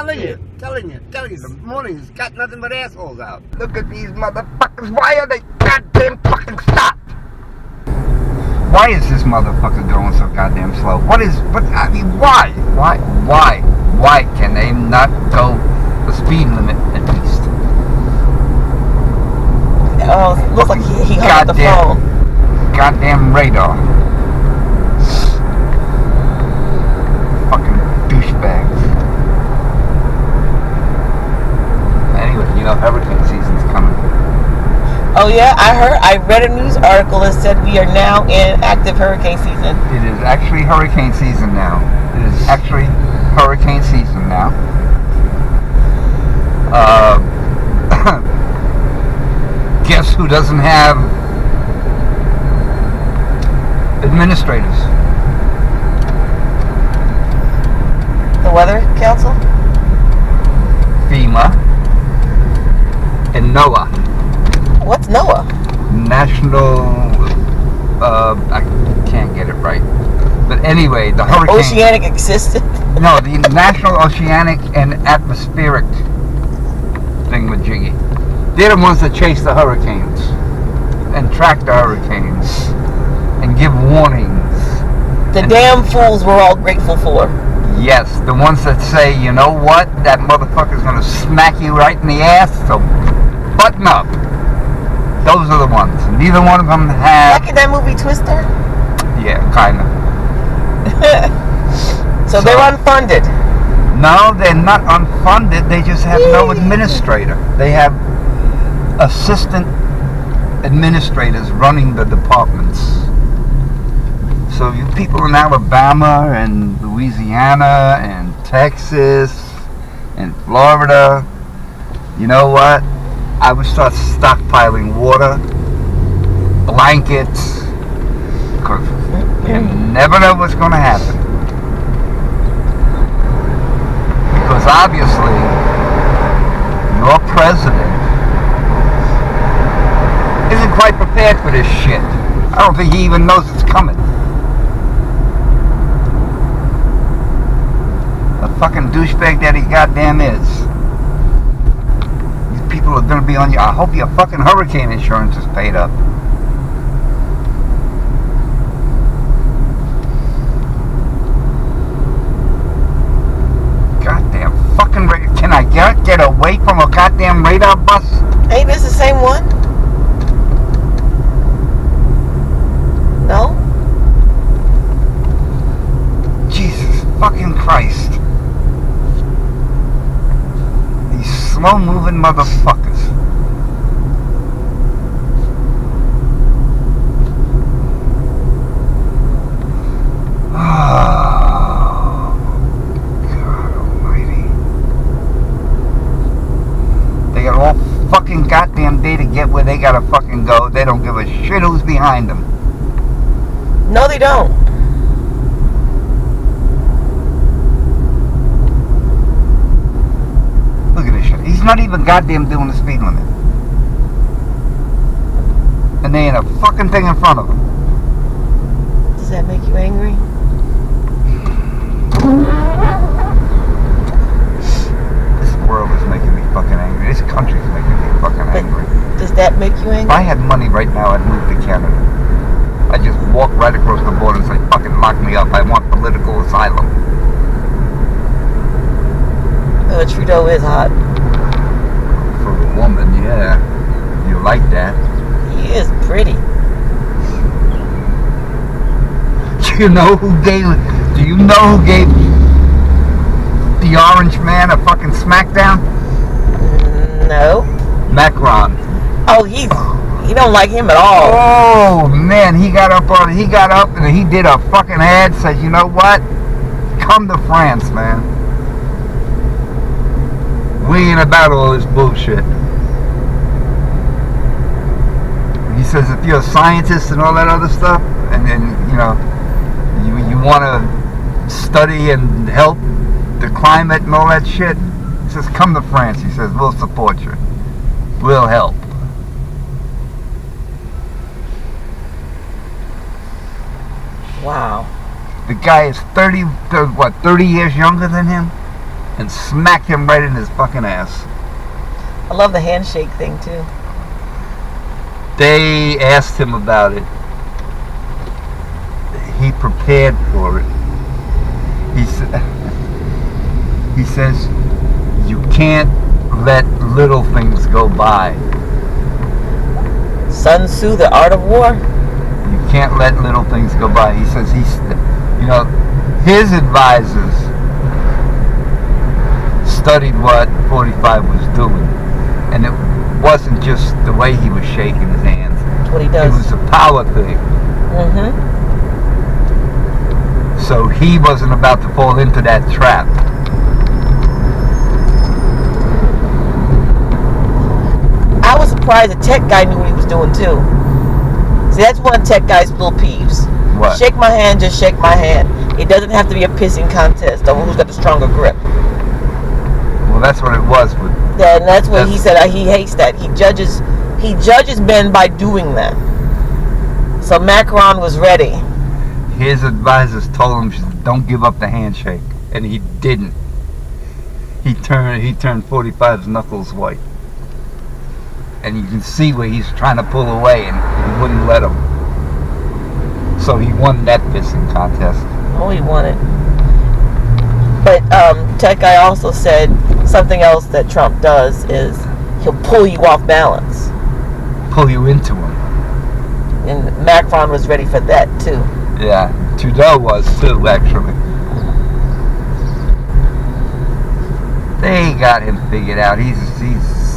telling you. The morning's got nothing but assholes out. Look at these motherfuckers. Why are they goddamn fucking stopped? Why is this motherfucker going so goddamn slow? I mean, why? Why can they not go the speed limit at least? Oh, looks like he hung up the phone. Goddamn radar. Fucking douchebags. Anyway, hurricane season's coming. Oh yeah, I read a news article that said we are now in active hurricane season. It is actually hurricane season now. Guess who doesn't have administrators? The Weather Council? FEMA and NOAA. What's NOAA? National, I can't get it right. But anyway, the hurricane... Oceanic existed? No, the National Oceanic and Atmospheric thingamajiggy. They're the ones that chase the hurricanes and track the hurricanes and give warnings. The damn fools we're all grateful for. Yes, the ones that say, you know what, that motherfucker's gonna smack you right in the ass, so button up. Those are the ones. Neither one of them have... Like in that movie Twister? Yeah, kinda. So they're unfunded? No, they're not unfunded, they just have no administrator. They have assistant administrators running the departments. So you people in Alabama and Louisiana and Texas and Florida, you know what? I would start stockpiling water, blankets, because you never know what's going to happen. Because obviously, your president isn't quite prepared for this shit. I don't think he even knows it's coming. The fucking douchebag that he goddamn is. These people are gonna be on you. I hope your fucking hurricane insurance is paid up. Goddamn fucking radar. Can I get away from a goddamn radar bus? Ain't this the same one? No? Jesus fucking Christ. These slow-moving motherfuckers. Oh, God almighty. They got all fucking goddamn day to get where they gotta fucking go. They don't give a shit who's behind them. No, they don't. Look at this shit. He's not even goddamn doing the speed limit. And they ain't a fucking thing in front of him. Does that make you angry? This world is making me fucking angry. This country's making me fucking angry. Does that make you If angry? I had money right now, I'd move to Canada. I'd just walk right across the border and say, fucking lock me up. I want political asylum. Oh, Trudeau is hot. For a woman, yeah. You like that. He is pretty. Do you know who gave the orange man a fucking smackdown? No. Macron. Oh, he don't like him at all. Oh man, he got up and he did a fucking ad, said, you know what? Come to France, man. We ain't about all this bullshit. He says if you're a scientist and all that other stuff, and then, you want to study and help the climate and all that shit, he says come to France. He says we'll support you. We'll help. Wow. The guy is 30 years younger than him, and smack him right in his fucking ass. I love the handshake thing too. They asked him about it. He prepared for it. He says, you can't let little things go by. Sun Tzu, The Art of War. You can't let little things go by. He says his advisors studied what 45 was doing. And it wasn't just the way he was shaking his hands. That's what he does. It was a power thing. Mm-hmm. So he wasn't about to fall into that trap. I was surprised the tech guy knew what he was doing too. See, that's one of tech guy's little peeves. What? Shake my hand, just shake my hand. It doesn't have to be a pissing contest of who's got the stronger grip. Well, that's what it was. But And that's what he said. He hates that. He judges men by doing that. So Macron was ready. his advisors told him, don't give up the handshake. And he didn't. He turned 45's knuckles white. And you can see where he's trying to pull away and he wouldn't let him. So he won that pissing contest. Oh, he won it. But Tech Guy also said something else that Trump does is he'll pull you off balance. Pull you into him. And Macron was ready for that too. Yeah, Trudeau was too, actually. They got him figured out. He's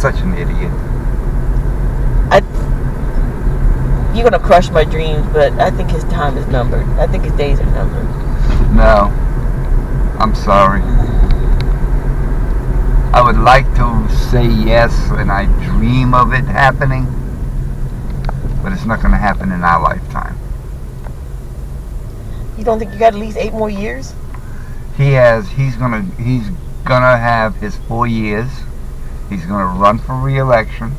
such an idiot. You're gonna crush my dreams, but I think his time is numbered. I think his days are numbered. No, I'm sorry. I would like to say yes, and I dream of it happening, but it's not going to happen in our lifetime. You don't think you got at least 8 more years? He's gonna have his 4 years. He's gonna run for re-election.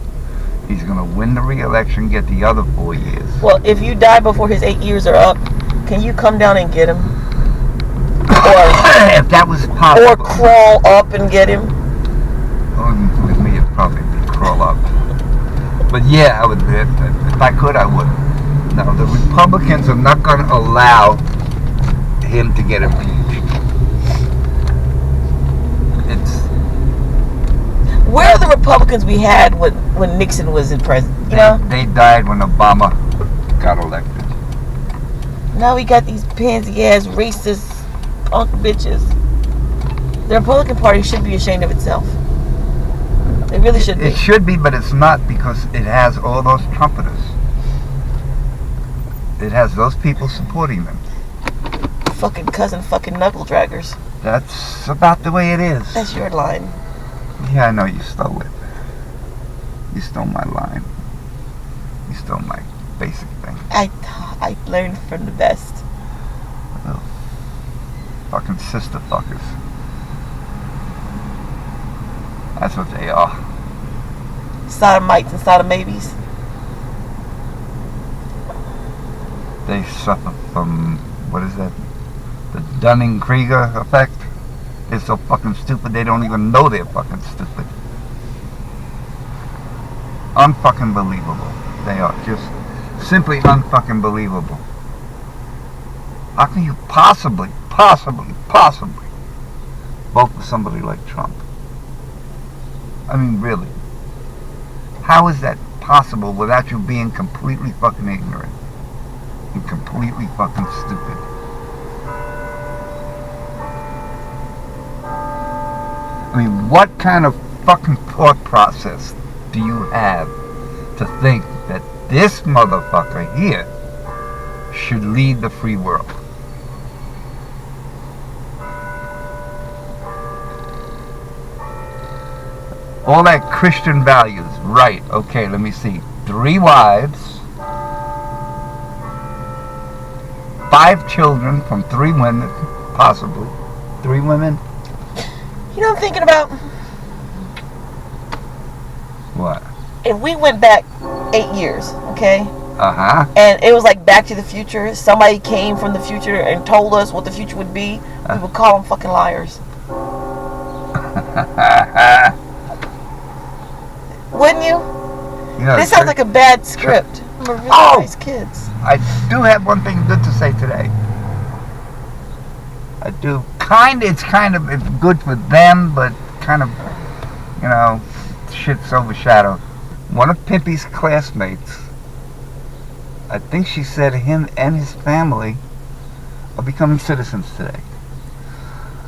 He's gonna win the re-election, get the other 4 years. Well, if you die before his 8 years are up, can you come down and get him? Or if that was possible. Or crawl up and get him? With me, it'd probably be crawl up. But yeah, I would. If I could, I would. No, the Republicans are not going to allow him to get impeached. Where are the Republicans we had when Nixon was in president? You know? They died when Obama got elected. Now we got these pansy-ass, racist punk bitches. The Republican Party should be ashamed of itself. It really should be. It should be, but it's not, because it has all those trumpeters. It has those people supporting them. Fucking cousin fucking knuckle draggers. That's about the way it is. That's your line. Yeah, I know you stole it. You stole my line. You stole my basic thing. I learned from the best. Oh, fucking sister fuckers. That's what they are. Sodomites and sodomabies. They suffer from, what is that? The Dunning-Kruger effect. They're so fucking stupid they don't even know they're fucking stupid. Unfucking believable. They are just simply unfucking believable. How can you possibly vote for somebody like Trump? I mean, really. How is that possible without you being completely fucking ignorant and completely fucking stupid? I mean, what kind of fucking thought process do you have to think that this motherfucker here should lead the free world? All that Christian values, right? Okay, let me see. 3 wives, 5 children from 3 women, possibly 3 women. You know what I'm thinking about? What? If we went back 8 years, okay? Uh-huh. And it was like Back to the Future. Somebody came from the future and told us what the future would be. We would call them fucking liars. Wouldn't you? You know, This sounds like a bad script. We're really Oh! nice kids. I do have one thing good to say today. I do. It's good for them, but kind of, you know, shit's overshadowed. One of Pimpy's classmates, I think she said him and his family are becoming citizens today.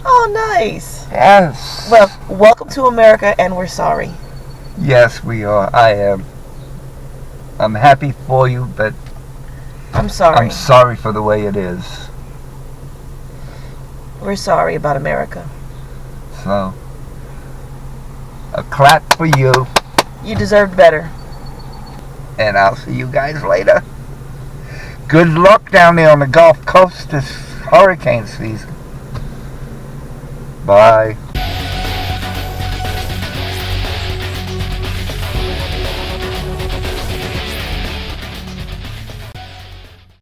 Oh, nice. Yes. Well, welcome to America, and we're sorry. Yes, we are. I am. I'm happy for you, but I'm sorry. I'm sorry for the way it is. We're sorry about America. So, a clap for you, You deserved better. and I'll see you guys later. Good luck down there on the Gulf Coast this hurricane season. Bye.